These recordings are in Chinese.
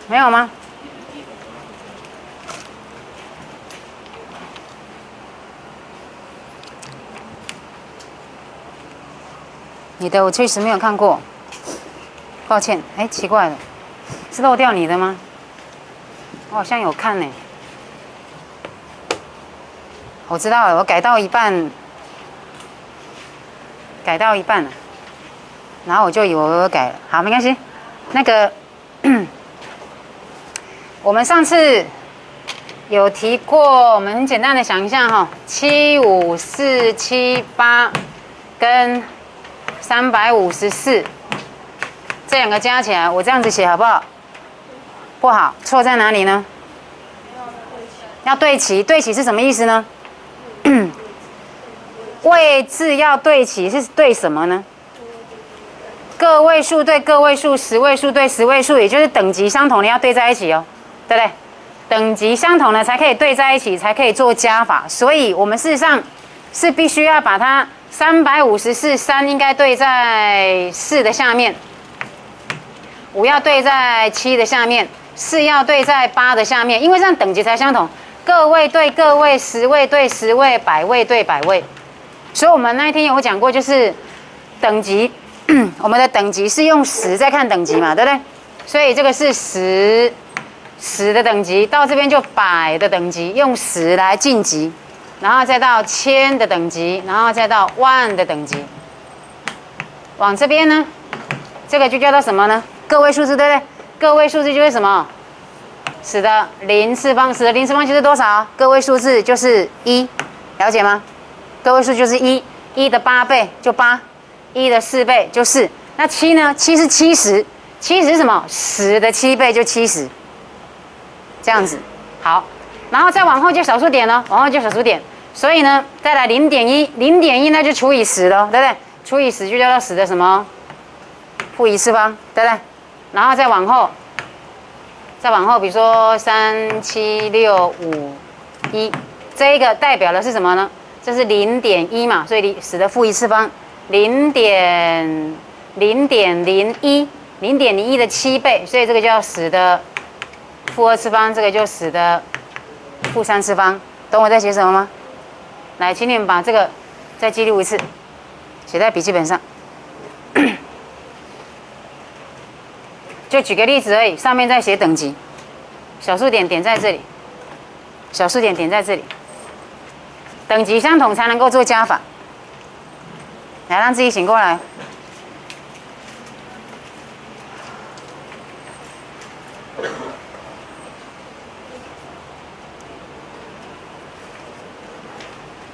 没有吗？你的我确实没有看过，抱歉。哎，奇怪了，是漏掉你的吗？我好像有看呢。我知道了，我改到一半了，然后我就以为我有改了。好，没关系。那个，我们上次有提过，我们很简单的想一下哈，75478跟354这两个加起来，我这样子写好不好？不好，错在哪里呢？要对齐，对齐是什么意思呢？位置要对齐是对什么呢？个位数对个位数，十位数对十位数，也就是等级相同的要对在一起哦，对不对？等级相同的才可以对在一起，才可以做加法。所以我们事实上是必须要把它354，3应该对在4的下面，5要对在7的下面，4要对在8的下面，因为这样等级才相同。个位对个位，十位对十位，百位对百位。所以我们那一天有讲过，就是等级，我们的等级是用10在看等级嘛，对不对？所以这个是10的等级，到这边就100的等级，用10来晋级，然后再到1000的等级，然后再到10000的等级。往这边呢，这个就叫做什么呢？个位数字，对不对？个位数字就是什么？10的0次方，10的0次方就是多少？个位数字就是1，了解吗？个位数就是1，1的8倍就8，1的4倍就4。那7呢？7是70，70是什么？10的7倍就70，这样子。好，然后再往后就小数点了，往后就小数点。所以呢，再来0.1，0.1那就除以10了，对不对？除以10就叫做10的什么？负1次方，对不对？然后再往后，比如说3、7、6、5、1，这一个代表的是什么呢？这是0.1嘛，所以10的负1次方0.01的7倍，所以这个叫10的负2次方，这个就10的负3次方。懂我在写什么吗？来，请你们把这个再记录一次，写在笔记本上。就举个例子而已，上面再写等级，小数点点在这里，小数点点在这里。等级相同才能够做加法。来，让自己醒过来。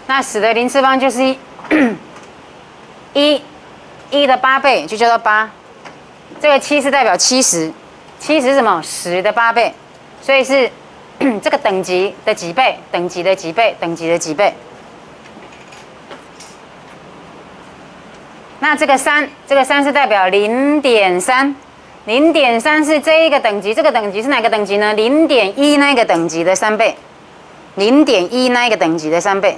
那10的0次方就是1，1的8倍就叫做8。这个7是代表70，70是什么？10的8倍，所以是这个等级的几倍，等级的几倍，等级的几倍。那这个3是代表0.3，0.3是这一个等级，这个等级是哪个等级呢？0.1那个等级的3倍，0.1那一个等级的3倍。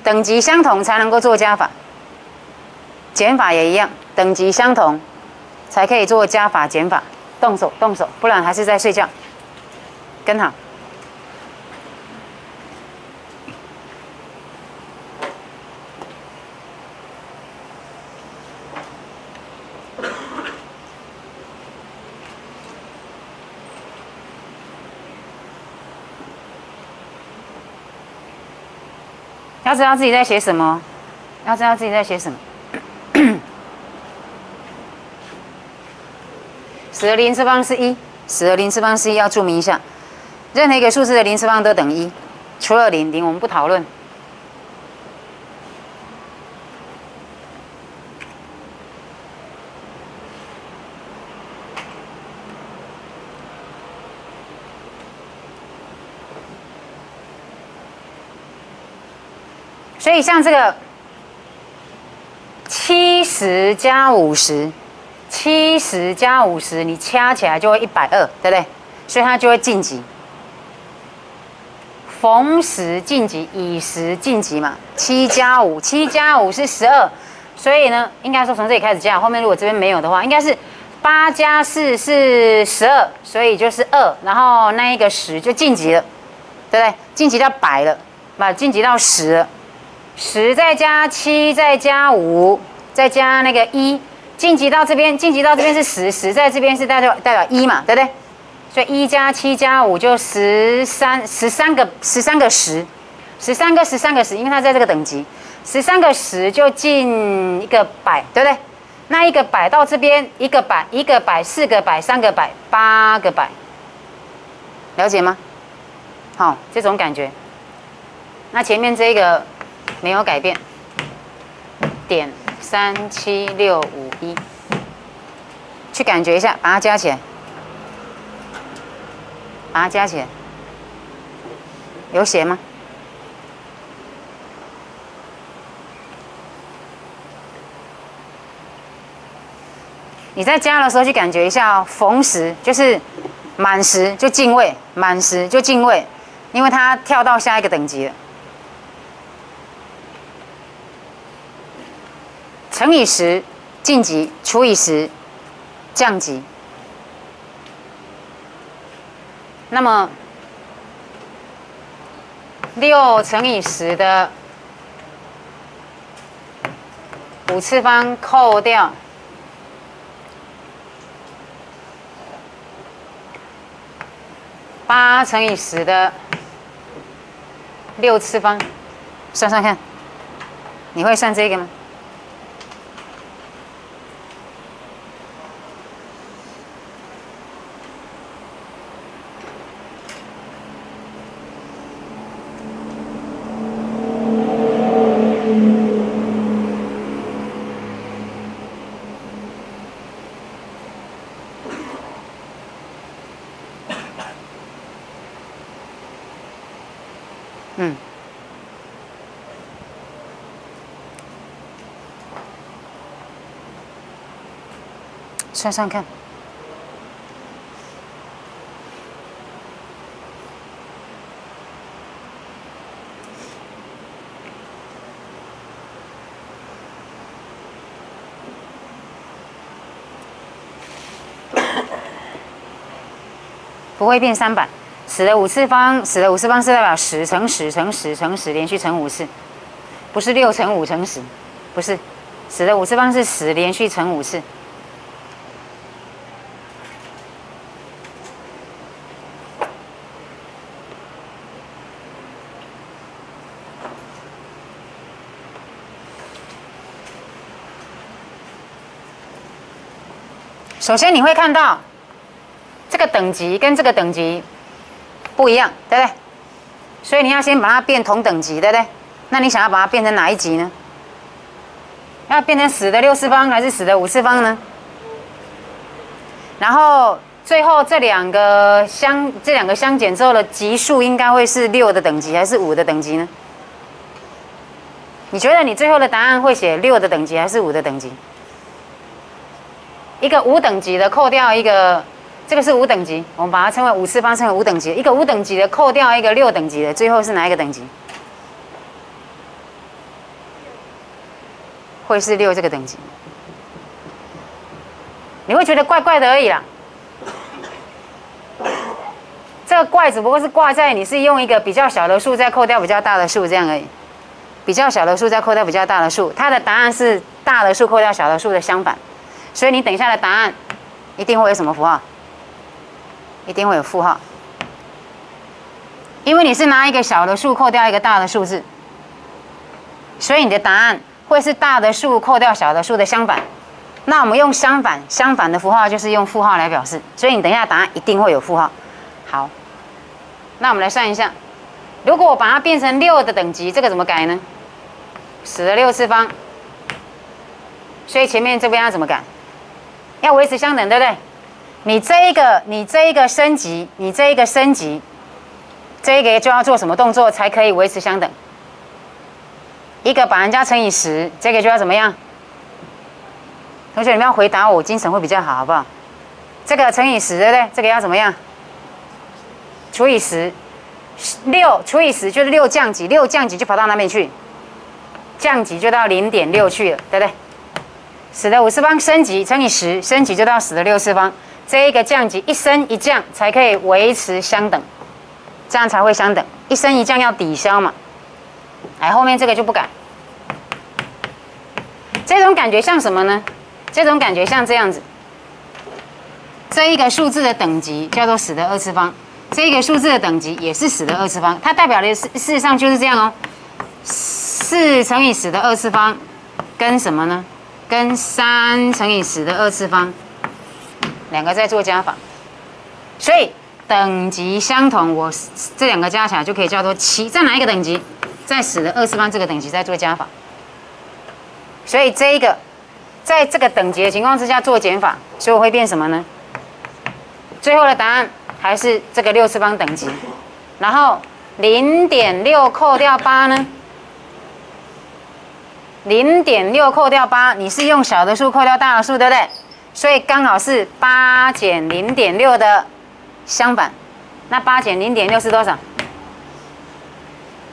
等级相同才能够做加法，减法也一样，等级相同才可以做加法减法。动手，不然还是在睡觉。跟好。要知道自己在写什么，要知道自己在写什么。10的0次方是1，10的0次方是1，要注明一下，任何一个数字的0次方都等于1，除了0，0我们不讨论。所以像这个70加50，70加50，你掐起来就会120，对不对？所以它就会晋级。逢10晋级，以10晋级嘛。7加5是12，所以呢，应该说从这里开始加。后面如果这边没有的话，应该是8加4是12，所以就是2，然后那一个10就晋级了，对不对？晋级到100了，晋级到10了，10再加7再加5再加那个1，晋级到这边是10，10在这边是代表1嘛，对不对？所以1加7加5就13个10，因为它在这个等级，13个10就进一个100，对不对？那一个100到这边一个100，4个100，3个100，8个100，了解吗？好，这种感觉。那前面这个没有改变，点37651，去感觉一下，把它加起来，有写吗？你在加的时候去感觉一下哦，逢10就是满10就进位，因为它跳到下一个等级了。乘以10晋级，除以10降级。那么6乘以10的5次方扣掉8乘以10的6次方，算算看，你会算这个吗？算算看，不会变300。10的5次方是代表10乘10乘10乘10连续乘5次，不是6乘5乘10，不是。10的5次方是10连续乘5次。首先你会看到这个等级跟这个等级不一样，对不对？所以你要先把它变同等级，对不对？那你想要把它变成哪一级呢？要变成10的6次方还是10的5次方呢？然后最后这两个相减之后的级数应该会是6的等级还是5的等级呢？你觉得你最后的答案会写6的等级还是5的等级？一个5等级的扣掉一个，这个是5等级，我们把它称为5次方，称为5等级。一个5等级的扣掉一个6等级的，最后是哪一个等级？会是6这个等级。你会觉得怪怪的而已啦。这个怪只不过是挂在你是用一个比较小的数再扣掉比较大的数这样而已。比较小的数再扣掉比较大的数，它的答案是大的数扣掉小的数的相反。所以你等一下的答案一定会有什么符号？一定会有负号，因为你是拿一个小的数扣掉一个大的数字，所以你的答案会是大的数扣掉小的数的相反。那我们用相反的符号就是用负号来表示，所以你等一下答案一定会有负号。好，那我们来算一下，如果我把它变成6的等级，这个怎么改呢？10的6次方，所以前面这边要怎么改？要维持相等，对不对？你这一个升级，这一个就要做什么动作才可以维持相等？一个把人家乘以10，这个就要怎么样？同学，你们要回答我，精神会比较好，好不好？这个乘以10，对不对？这个要怎么样？除以10，6除以10就是6降级，6降级就跑到那边去，降级就到0.6去了，对不对？ 10的5次方升级乘以10，升级就到10的6次方。这一个降级一升一降才可以维持相等，这样才会相等。一升一降要抵消嘛。哎，后面这个就不改。这种感觉像什么呢？这种感觉像这样子。这一个数字的等级叫做10的2次方，这一个数字的等级也是10的2次方。它代表的事实上就是这样哦。4乘以10的2次方跟什么呢？跟3乘以10的2次方，两个在做加法，所以等级相同，我这两个加起来就可以叫做7。在哪一个等级？在10的2次方这个等级在做加法。所以这一个在这个等级的情况之下做减法，所以我会变什么呢？最后的答案还是这个6次方等级，然后0.6扣掉8呢？0.6扣掉8，你是用小的数扣掉大的数，对不对？所以刚好是8减0.6的相反。那8减0.6是多少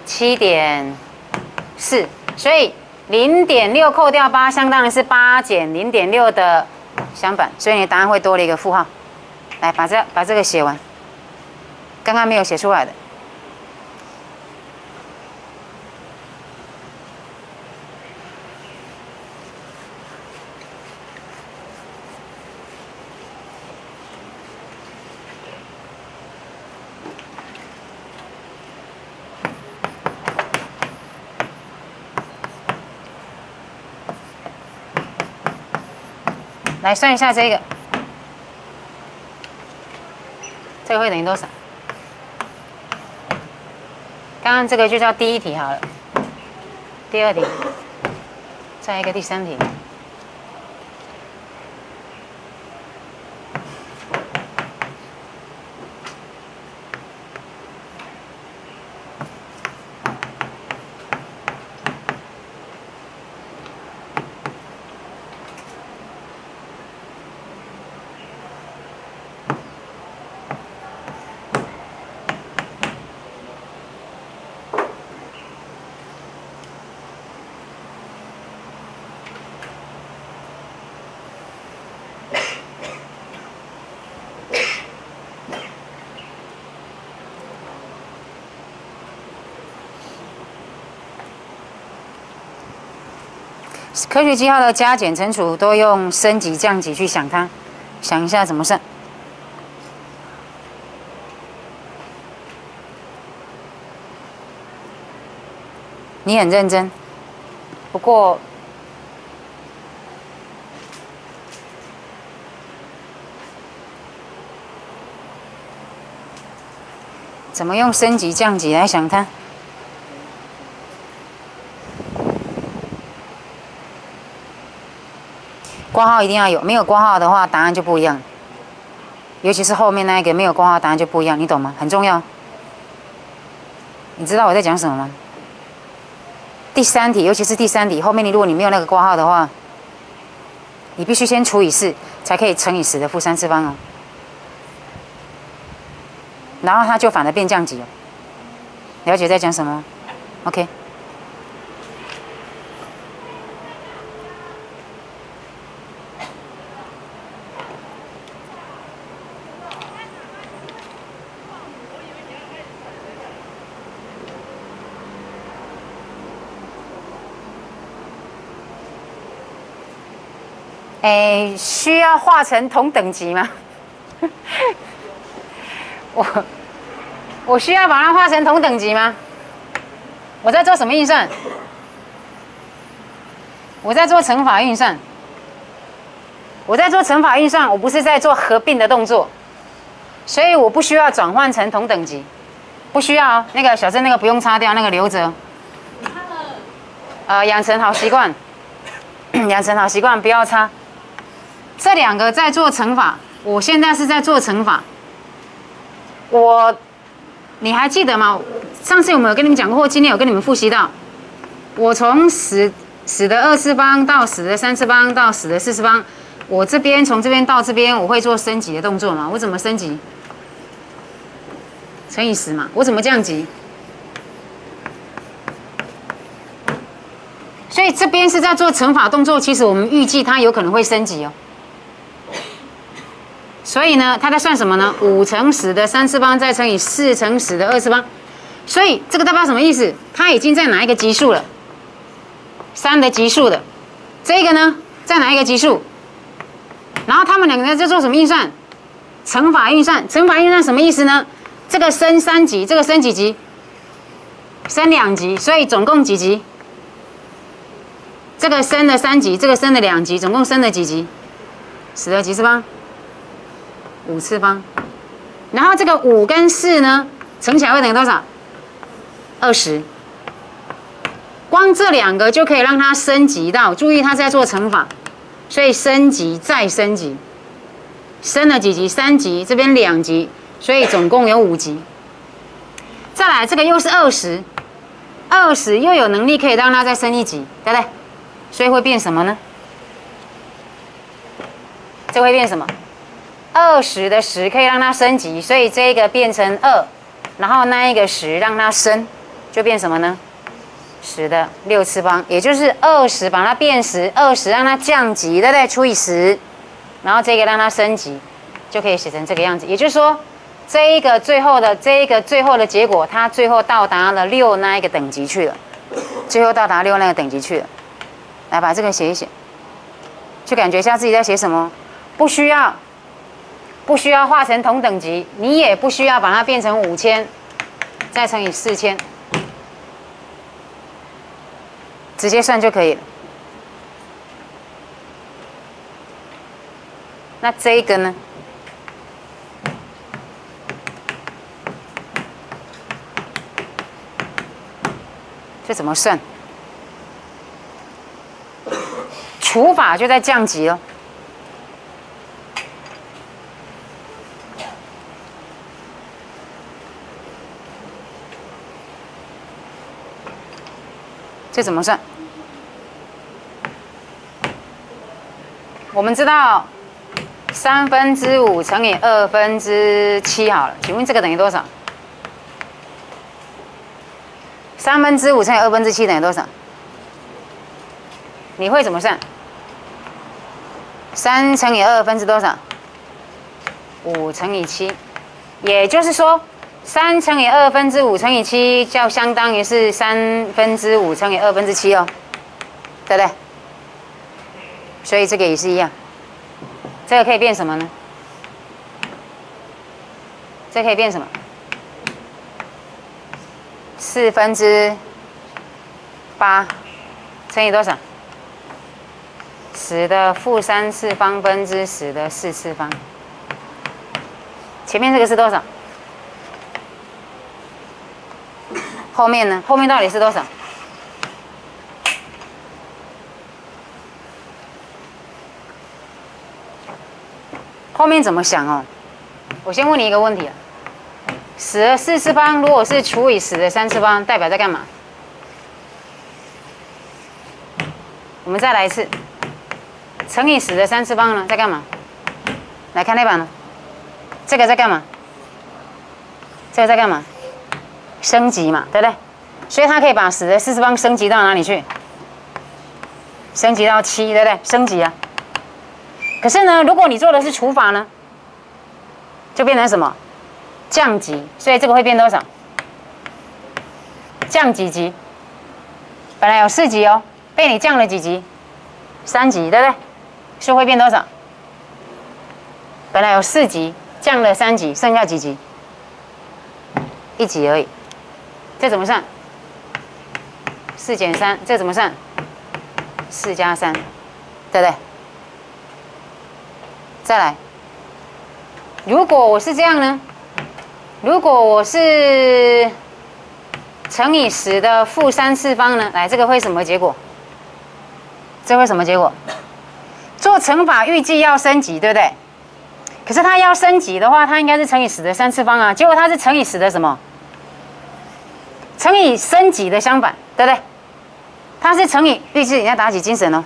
？7.4。所以0.6扣掉8，相当于是8减0.6的相反。所以你的答案会多了一个负号。来，把这个写完，刚刚没有写出来的。来算一下这个，这个会等于多少？刚刚这个就叫第一题好了，第二题，再一个第三题。科学记号的加减乘除都用升级降级去想它，想一下怎么算。你很认真，不过怎么用升级降级来想它？括号一定要有，没有括号的话，答案就不一样。尤其是后面那一个没有括号，答案就不一样，你懂吗？很重要。你知道我在讲什么吗？第三题，尤其是第三题后面，如果你没有那个括号的话，你必须先除以4，才可以乘以10的负3次方哦。然后它就反而变降级了。了解在讲什么 ？OK。需要化成同等级吗？我需要把它化成同等级吗？我在做什么运算？我在做乘法运算。我在做乘法运算，我不是在做合并的动作，所以我不需要转换成同等级，不需要哦。那个小郑那个不用擦掉，那个留着。养成好习惯，养成好习惯，不要擦。这两个在做乘法，我现在是在做乘法。你还记得吗？上次有没有跟你们讲过？或今天有跟你们复习到？我从10的2次方到10的3次方到10的4次方，我这边从这边到这边，我会做升级的动作嘛？我怎么升级？乘以10嘛。我怎么降级？所以这边是在做乘法动作，其实我们预计它有可能会升级哦。所以呢，它在算什么呢？5乘10的3次方再乘以4乘10的2次方。所以这个代表什么意思？它已经在哪一个级数了？3的级数的。这个呢，在哪一个级数？然后他们两个在做什么运算？乘法运算。乘法运算什么意思呢？这个升3级，这个升几级？升2级，所以总共几级？这个升了3级，这个升了2级，总共升了几级？10的几次方？5次方。然后这个5跟4呢，乘起来会等于多少？20。光这两个就可以让它升级到，注意它在做乘法，所以升级再升级，升了几级？3级，这边2级，所以总共有5级。再来，这个又是20又有能力可以让它再升1级，对不对？所以会变什么呢？这会变什么？20的10可以让它升级，所以这个变成2，然后那一个10让它升，就变什么呢？10的6次方，也就是20把它变10，20让它降级，对不对？除以10，然后这个让它升级，就可以写成这个样子。也就是说，这一个最后的结果，它最后到达了6那一个等级去了，最后到达6那个等级去了。来把这个写一写，去感觉一下自己在写什么。不需要画成同等级，你也不需要把它变成5000，再乘以4000。直接算就可以了。那这一个呢？这怎么算？除法就在降级了。这怎么算？我们知道5/3乘以7/2好了，请问这个等于多少？5/3乘以7/2等于多少？你会怎么算？3乘以2/多少？5乘以7，也就是说，3乘以5/5乘以7，就相当于是5/3乘以7哦，对不对？所以这个也是一样，这个可以变什么呢？这可以变什么？4/8乘以多少？10的-3次方分之10的4次方。前面这个是多少？后面呢？后面到底是多少？后面怎么想哦？我先问你一个问题啊：10的4次方如果是除以10的3次方，代表在干嘛？我们再来一次，乘以10的3次方呢，在干嘛？来看那版呢？这个在干嘛？这个在干嘛？升级嘛，对不对？所以它可以把10的4次方升级到哪里去？升级到7，对不对？升级啊。可是呢，如果你做的是除法呢，就变成什么？降级。所以这个会变多少？降几级？本来有4级哦，被你降了几级？3级，对不对？所以会变多少？本来有4级，降了3级，剩下几级？1级而已。这怎么算？4减3，这怎么算？4加3，对不对？再来，如果我是这样呢？如果我是乘以10的-3次方呢？来，这个会什么结果？这会什么结果？做乘法预计要升级，对不对？可是它要升级的话，它应该是乘以10的3次方啊。结果它是乘以10的什么？乘以升级的相反，对不对？它是乘以预计，你要打起精神哦。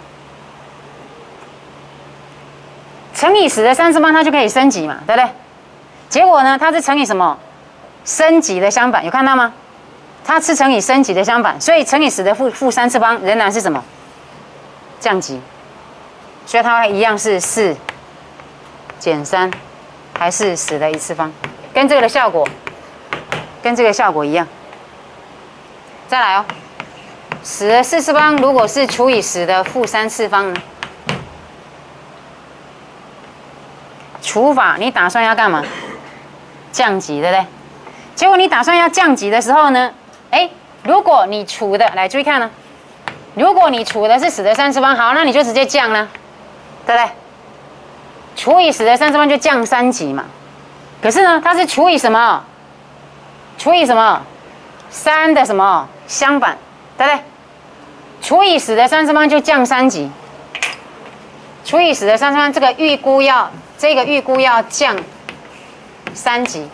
乘以10的3次方，它就可以升级嘛，对不对？结果呢，它是乘以什么？升级的相反，有看到吗？它是乘以升级的相反，所以乘以10的-3次方仍然是什么？降级，所以它会一样是4减3，还是10的1次方，跟这个的效果，跟这个效果一样。再来哦，10的4次方如果是除以10的负3次方呢？除法你打算要干嘛？降级，对不对？结果你打算要降级的时候呢，如果你除的，来注意看呢，如果你除的是10的3次方，好，那你就直接降了，对不对？除以10的3次方就降3级嘛。可是呢，它是除以什么？除以什么？3的什么相反，对不对？除以10的3次方就降3级。除以10的3次方，这个预估要降3级。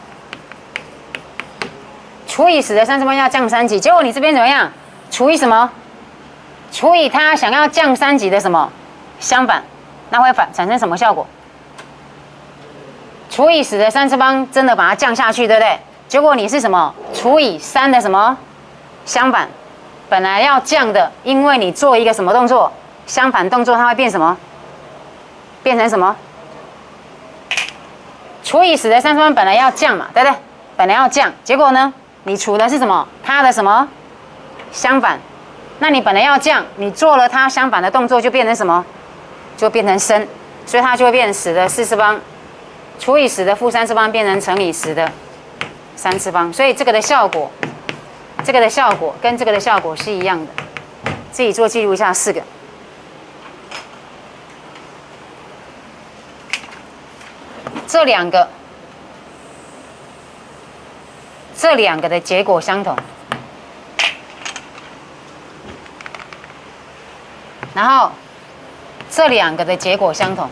除以10的3次方要降3级，结果你这边怎么样？除以什么？除以它想要降3级的什么相反，那会产生什么效果？除以10的3次方真的把它降下去，对不对？结果你是什么？除以3的什么相反？本来要降的，因为你做一个什么动作，相反动作，它会变什么？变成什么？除以10的3次方本来要降嘛，对不对？本来要降，结果呢？你除的是什么？它的什么相反？那你本来要降，你做了它相反的动作，就变成什么？就变成升，所以它就会变成10的4次方除以10的负3次方，变成乘以10的3次方。所以这个的效果，这个的效果跟这个的效果是一样的。自己做记录一下4个。这两个的结果相同，然后这两个的结果相同，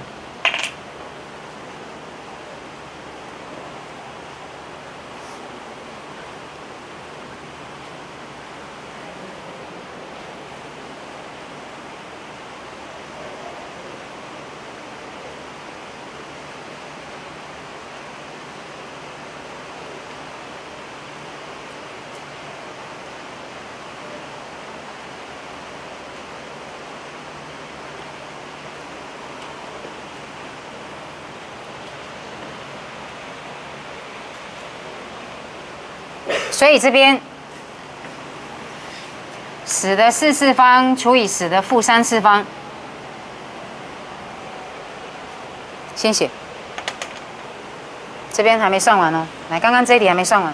所以这边10的4次方除以10的负3次方，先写。这边还没算完哦，来，刚刚这一题还没算完。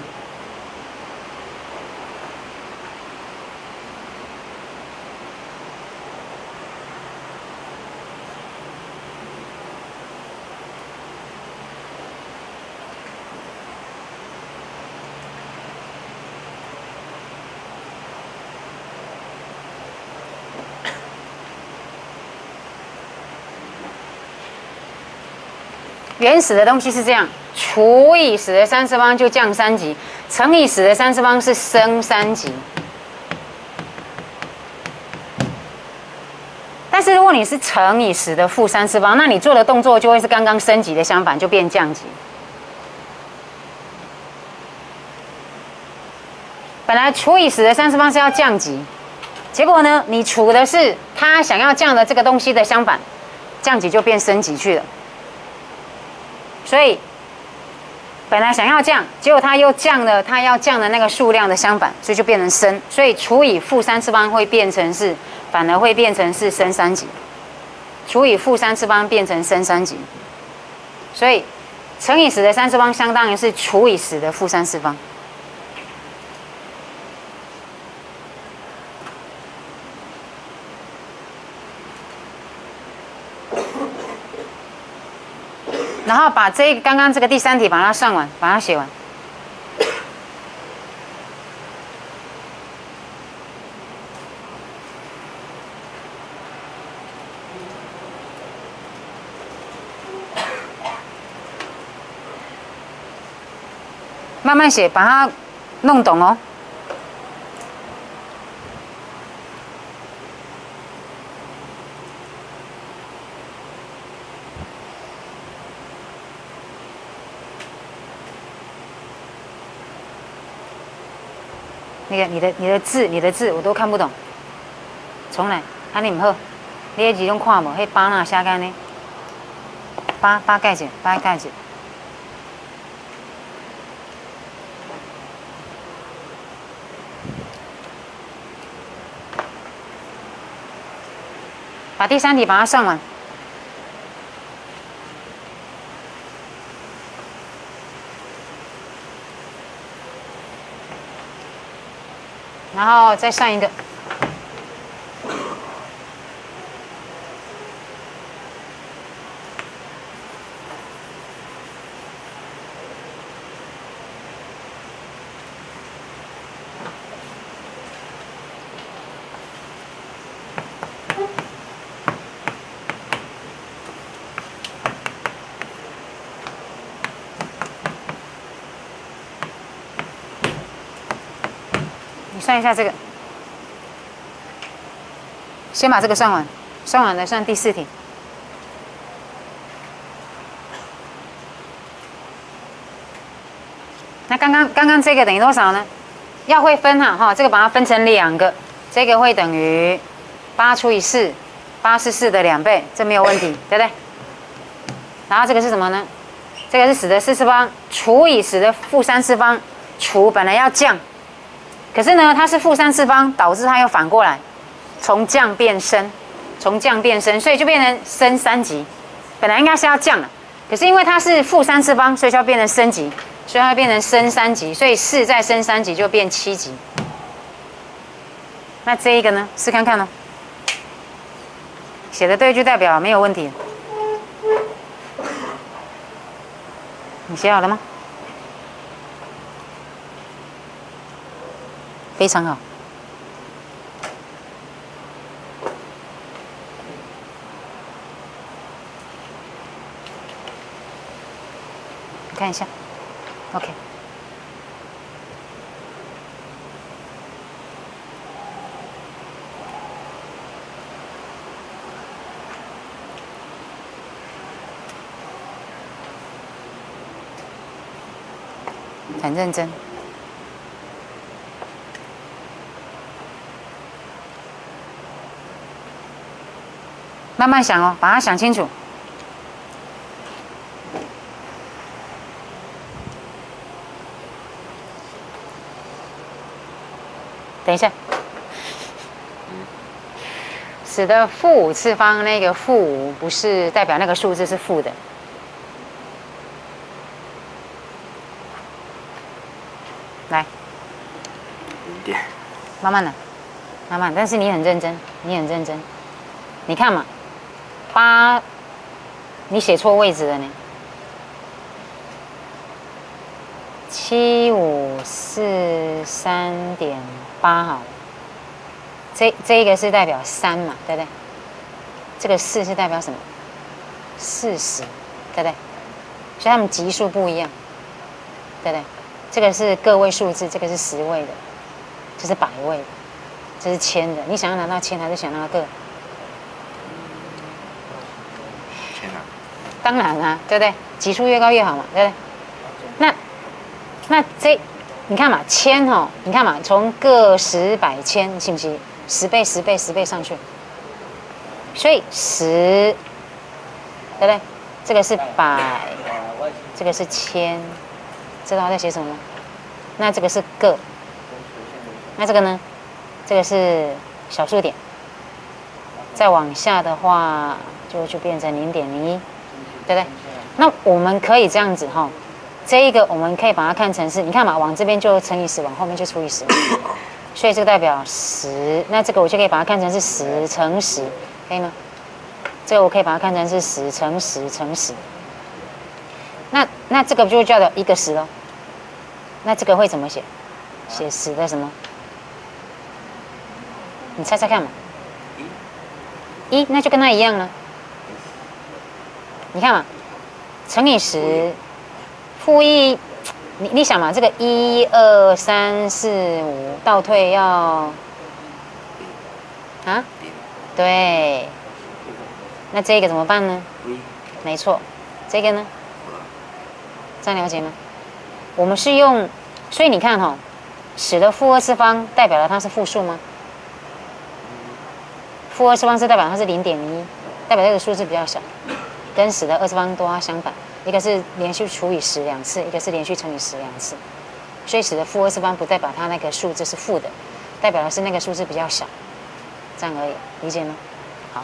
原始的东西是这样，除以10的3次方就降3级，乘以10的3次方是升3级。但是如果你是乘以10的负3次方，那你做的动作就会是刚刚升级的相反，就变降级。本来除以10的3次方是要降级，结果呢，你除的是它想要降的这个东西的相反，降级就变升级去了。所以本来想要降，结果它又降了它要降的那个数量的相反，所以就变成升。所以除以负3次方会变成是，反而会变成是升3级。除以负3次方变成升3级，所以乘以10的3次方相当于是除以10的负3次方。然后把刚刚这个第3题把它算完，把它写完。慢慢写，把它弄懂哦。那个你的字我都看不懂，重来，喊你们喝。你迄字拢看无？迄8哪写干呢？8盖子，8盖子。把第3题把它算完。然后再算一个。算一下这个，先把这个算完，算完了算第4题。那刚刚这个等于多少呢？要会分哈，这个把它分成2个，这个会等于8除以4，8是4的2倍，这没有问题，对不对？然后这个是什么呢？这个是10的4次方除以10的负3次方，除本来要降。可是呢，它是负3次方，导致它又反过来，从降变升，从降变升，所以就变成升3级。本来应该是要降的，可是因为它是负3次方，所以就要变成升级，所以它会变成升3级，所以4再升3级就变7级。那这一个呢，试看看哦，写的对就代表没有问题。你写好了吗？非常好。看一下 ，OK。很认真。慢慢想哦，把它想清楚。等一下，10的负5次方，那个负5不是代表那个数字是负的。来，慢慢的，慢慢，但是你很认真，你很认真。你看嘛，8，你写错位置了呢。7543.8好了，这一个是代表3嘛，对不对？这个4是代表什么？40，对不对？所以它们级数不一样，对不对？这个是个位数字，这个是10位的，这是100位的，这是1000的。你想要拿到1000还是想拿个？当然啦，对不对？级数越高越好嘛，对不对？那这你看嘛，1000哦，你看嘛，从个10、100、1000，信不信？10倍、10倍、10倍上去，所以10，对不对？这个是100，这个是1000，知道我在写什么吗？那这个是个，那这个呢？这个是小数点，再往下的话就变成0.01。对不对？那我们可以这样子哈，这一个我们可以把它看成是，你看嘛，往这边就乘以10，往后面就除以10，所以这个代表10。那这个我就可以把它看成是10乘10，可以吗？这个我可以把它看成是10乘10乘10。那这个就叫做一个10咯。那这个会怎么写？写10的什么？你猜猜看嘛。1，那就跟它一样了。你看嘛，乘以10，负1，你想嘛，这个1、2、3、4、5倒退要啊？对。那这个怎么办呢？没错，这个呢？这样了解吗？我们是用，所以你看哈，10的负2次方代表了它是负数吗？负二次方是代表它是0.1，代表这个数字比较小，跟10的二次方都要相反。一个是连续除以102次，一个是连续乘以10 2次。所以10的负二次方不代表它那个数字是负的，代表的是那个数字比较小，这样而已，理解吗？好，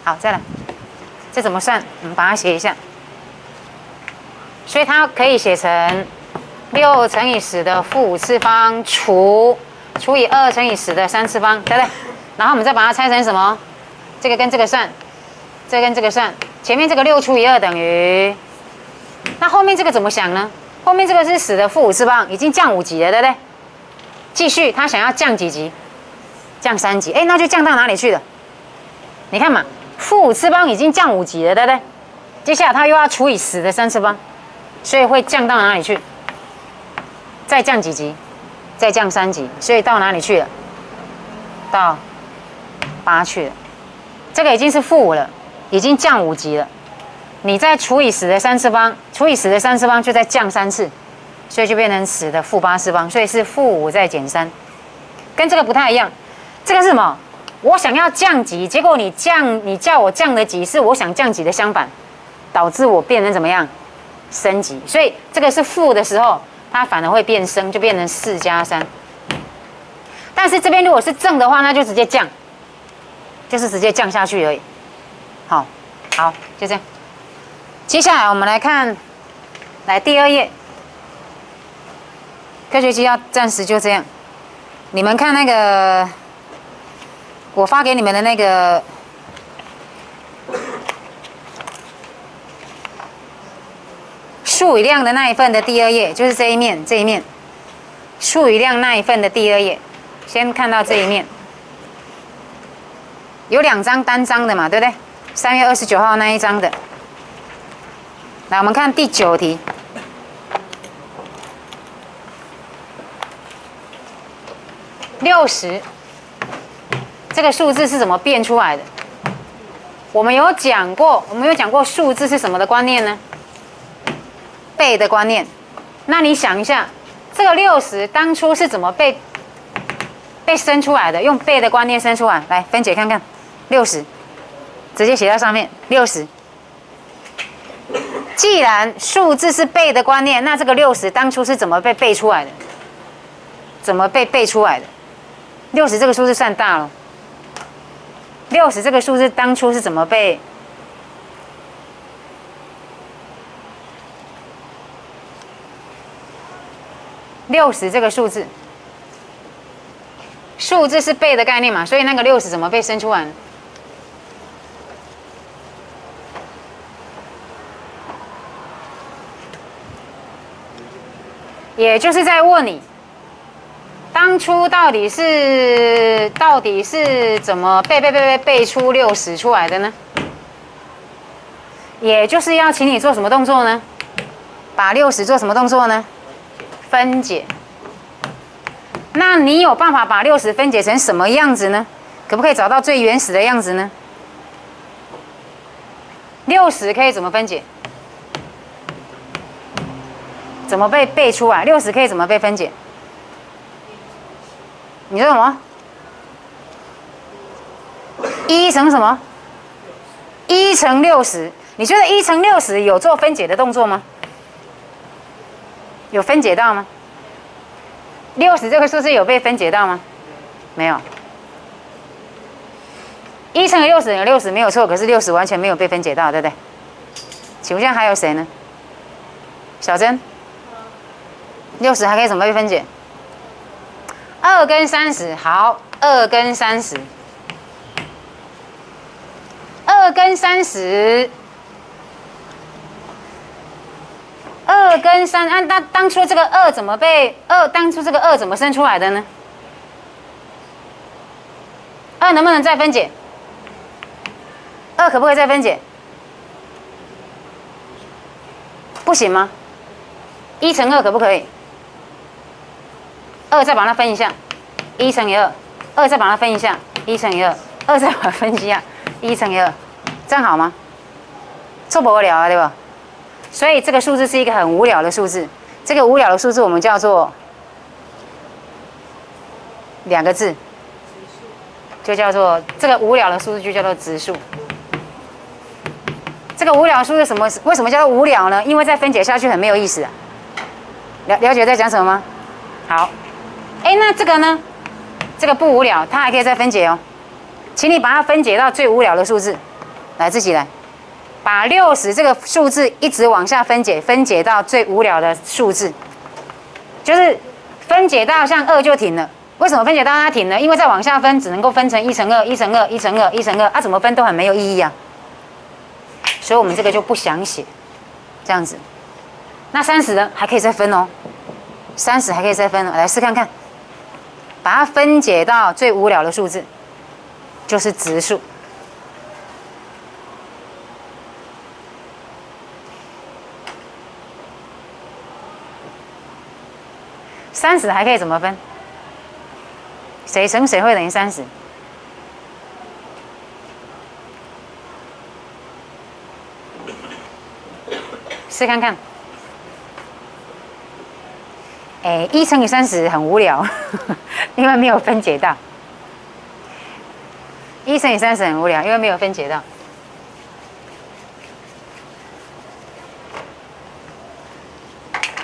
好，再来，这怎么算？我们把它写一下。所以它可以写成6乘以10的负5次方除以2乘以10的3次方，对不对？然后我们再把它拆成什么？这个跟这个算，这个跟这个算。前面这个6除以2等于，那后面这个怎么想呢？后面这个是10的负5次方，已经降5级了，对不对？继续，他想要降几级？降3级。哎，那就降到哪里去了？你看嘛，负5次方已经降5级了，对不对？接下来他又要除以10的3次方，所以会降到哪里去？再降几级？再降3级，所以到哪里去了？到8去了。这个已经是负5了，已经降5级了。你再除以10的3次方，除以10的3次方就再降3次，所以就变成10的负8次方，所以是负5再减3，跟这个不太一样。这个是什么？我想要降级，结果你叫我降的级是我想降级的相反，导致我变成怎么样？升级。所以这个是负的时候，它反而会变升，就变成4加3。但是这边如果是正的话，那就直接降，就是直接降下去而已。好，就这样。接下来我们来看，来第2页，科学期要暂时就这样。你们看那个，我发给你们的那个数语量的那一份的第2页，就是这一面，数语量那一份的第2页，先看到这一面，有2张单张的嘛，对不对？3月29号那一张的。来，我们看第9题。60，这个数字是怎么变出来的？我们有讲过数字是什么的观念呢？倍的观念。那你想一下，这个60当初是怎么被生出来的？用倍的观念生出来，来分解看看。60，直接写在上面。60。既然数字是倍的观念，那这个60当初是怎么被背出来的？怎么被背出来的？60这个数字算大了。60这个数字当初是怎么被？60这个数字是倍的概念嘛，所以那个60怎么被生出来呢？也就是在问你，当初到底是怎么背出60出来的呢？也就是要请你做什么动作呢？把60做什么动作呢？分解。那你有办法把60分解成什么样子呢？可不可以找到最原始的样子呢？60可以怎么分解？怎么被背出来？60可以怎么被分解？你说什么？1乘什么？1乘60。你觉得1乘60有做分解的动作吗？有分解到吗？60这个数字有被分解到吗？没有。1乘以60等于60没有错，可是60完全没有被分解到，对不对？请问一下还有谁呢？小珍，60还可以怎么被分解？2跟30，好，2跟30，2跟30，2跟3，按当初这个2怎么被当初这个2怎么生出来的呢？2能不能再分解？2可不可以再分解？不行吗？1乘2可不可以？2再把它分一下，1乘以2，2再把它分一下，1乘以2，2再把它分一下，1乘以2，这样好吗？做不了啊，对吧？所以这个数字是一个很无聊的数字，这个无聊的数字我们叫做2个字，就叫做这个无聊的数字就叫做质数。这个无聊数是什么？为什么叫做无聊呢？因为再分解下去很没有意思啊。了解在讲什么吗？好，哎，那这个呢？这个不无聊，它还可以再分解哦。请你把它分解到最无聊的数字，来自己来，把60这个数字一直往下分解，分解到最无聊的数字，就是分解到像2就停了。为什么分解到它停了？因为再往下分只能够分成1乘2、1乘2、1乘2、1乘2，啊，怎么分都很没有意义啊。所以我们这个就不想写，这样子。那30呢，还可以再分哦，30还可以再分哦，来试看看，把它分解到最无聊的数字，就是质数。30还可以怎么分？谁乘谁会等于30？试看看。哎，1乘以30很无聊，因为没有分解到。1乘以30很无聊，因为没有分解到。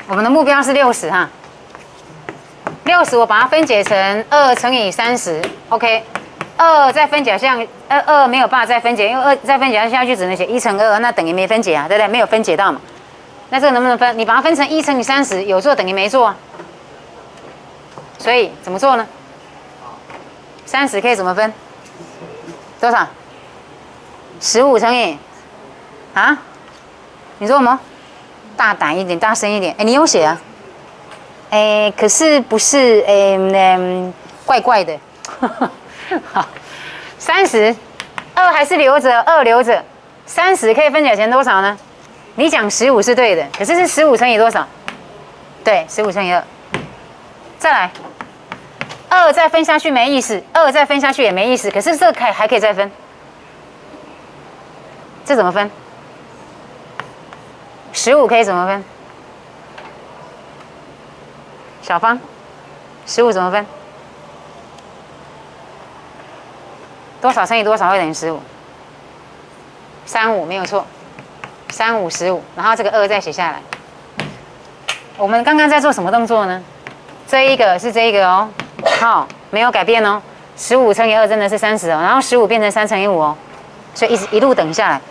我们的目标是60哈。60我把它分解成2乘以30 ，OK。2再分解像2没有办法再分解，因为2再分解下去只能写1乘2，那等于没分解啊，对不对？没有分解到嘛。那这个能不能分？你把它分成1乘以30，有做等于没做啊。所以怎么做呢？30可以怎么分？多少？15乘以啊？你说什么？大胆一点，大声一点。哎，你有写啊？哎，可是不是怪怪的。好，30，2还是留着，2留着，30可以分解成多少呢？你讲15是对的，可是是15乘以多少？对，15乘以2。再来，2再分下去没意思，2再分下去也没意思，可是这还可以再分，这怎么分？15可以怎么分？小芳，15怎么分？多少乘以多少会等于15？35没有错，35、15，然后这个2再写下来。我们刚刚在做什么动作呢？这一个是这一个哦，好，没有改变哦。15乘以2真的是30哦，然后15变成3乘以5哦，所以一路等下来。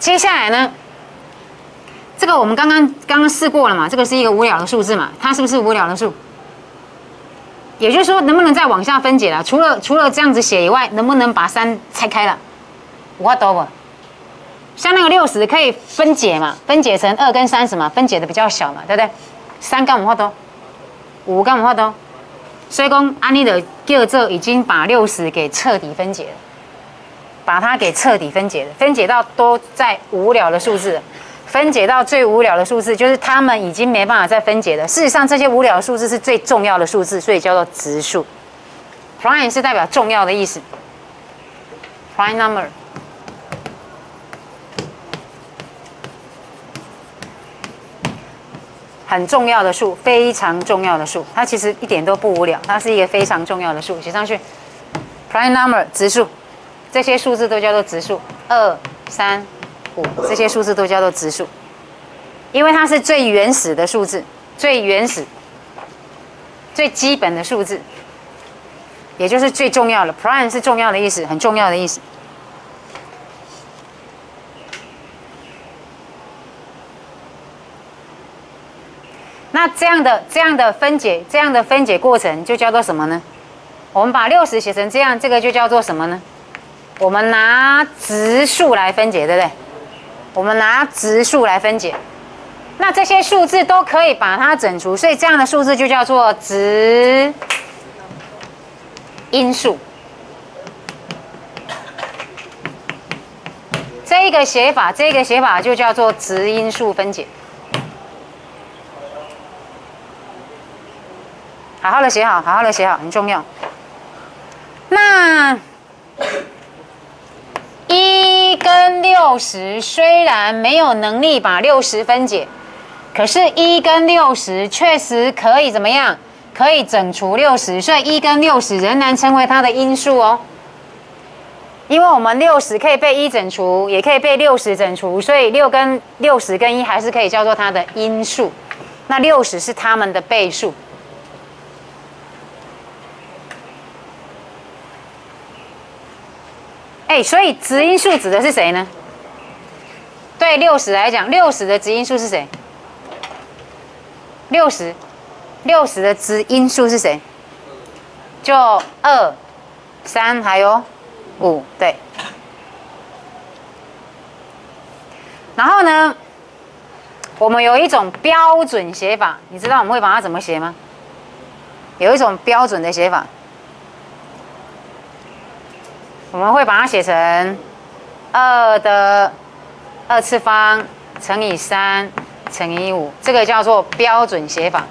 接下来呢，这个我们刚刚试过了嘛，这个是一个无聊的数字嘛，它是不是无聊的数？也就是说，能不能再往下分解了？除了这样子写以外，能不能把3拆开了？有法度不？像那个60可以分解嘛，分解成2跟30嘛，分解的比较小嘛，对不对？3敢有法度，5敢有法度，所以讲安尼的叫做已经把60给彻底分解了，把它给彻底分解了，分解到都在无聊的数字了。分解到最无聊的数字，就是它们已经没办法再分解了。事实上，这些无聊的数字是最重要的数字，所以叫做质数。Prime 是代表重要的意思 ，prime number。很重要的数，非常重要的数，它其实一点都不无聊，它是一个非常重要的数。写上去 ，prime number 质数，这些数字都叫做质数，2、3、5，这些数字都叫做质数，因为它是最原始的数字，最原始、最基本的数字，也就是最重要的。prime 是重要的意思，很重要的意思。那这样的分解过程就叫做什么呢？我们把60写成这样，这个就叫做什么呢？我们拿质数来分解，对不对？我们拿质数来分解，那这些数字都可以把它整除，所以这样的数字就叫做质因数。这个写法就叫做质因数分解。好好的写好，好好的写好，很重要。那1跟60虽然没有能力把60分解，可是1跟60确实可以怎么样？可以整除60，所以1跟60仍然成为它的因数哦。因为我们60可以被1整除，也可以被60整除，所以60跟1还是可以叫做它的因数。那60是它们的倍数。所以质因数指的是谁呢？对60来讲，60的质因数是谁？60的质因数是谁？就2、3还有5，对。然后呢，我们有一种标准写法，你知道我们会把它怎么写吗？有一种标准的写法，我们会把它写成2的2次方乘以3乘以5，这个叫做标准写法。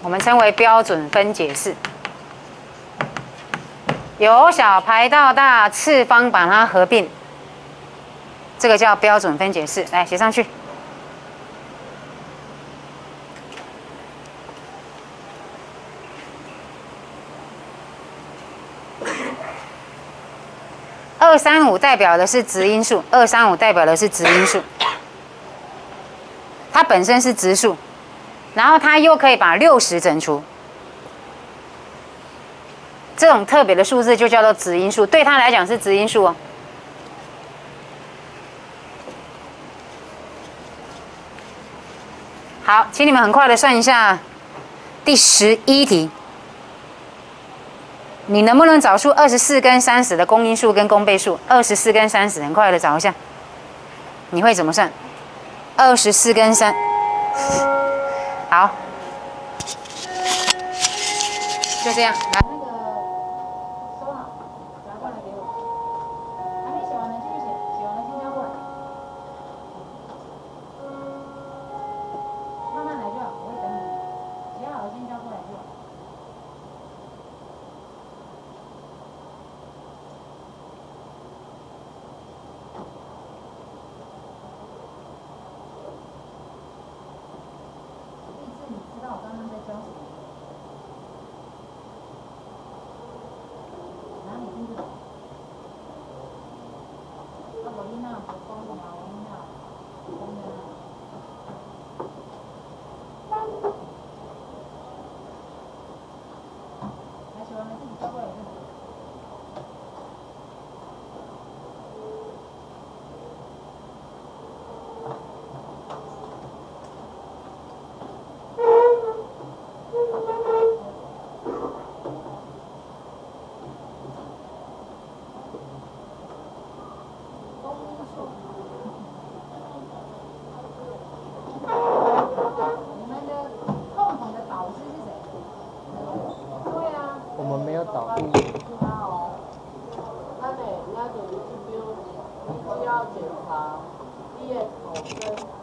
我们称为标准分解式。由小排到大，次方把它合并，这个叫标准分解式。来写上去。235代表的是质因数，235代表的是质因数，它本身是质数，然后它又可以把60整除，这种特别的数字就叫做质因数，对它来讲是质因数哦。好，请你们很快的算一下第11题。你能不能找出24跟30的公因数跟公倍数？24跟30，很快的找一下。你会怎么算？24跟3，好，就这样。来，那个收好，拿过来给我。还没写完的继续写，写完了先交过来。慢慢来就好，我会等你。写好了先交过来就好。你知道我刚刚在教什么？哪里听不懂？我听到我讲的嘛，我听到，讲的。来，写完了自己交过来就好。我们没有导入。他得，人家等于是不用，需要检查毕业考生。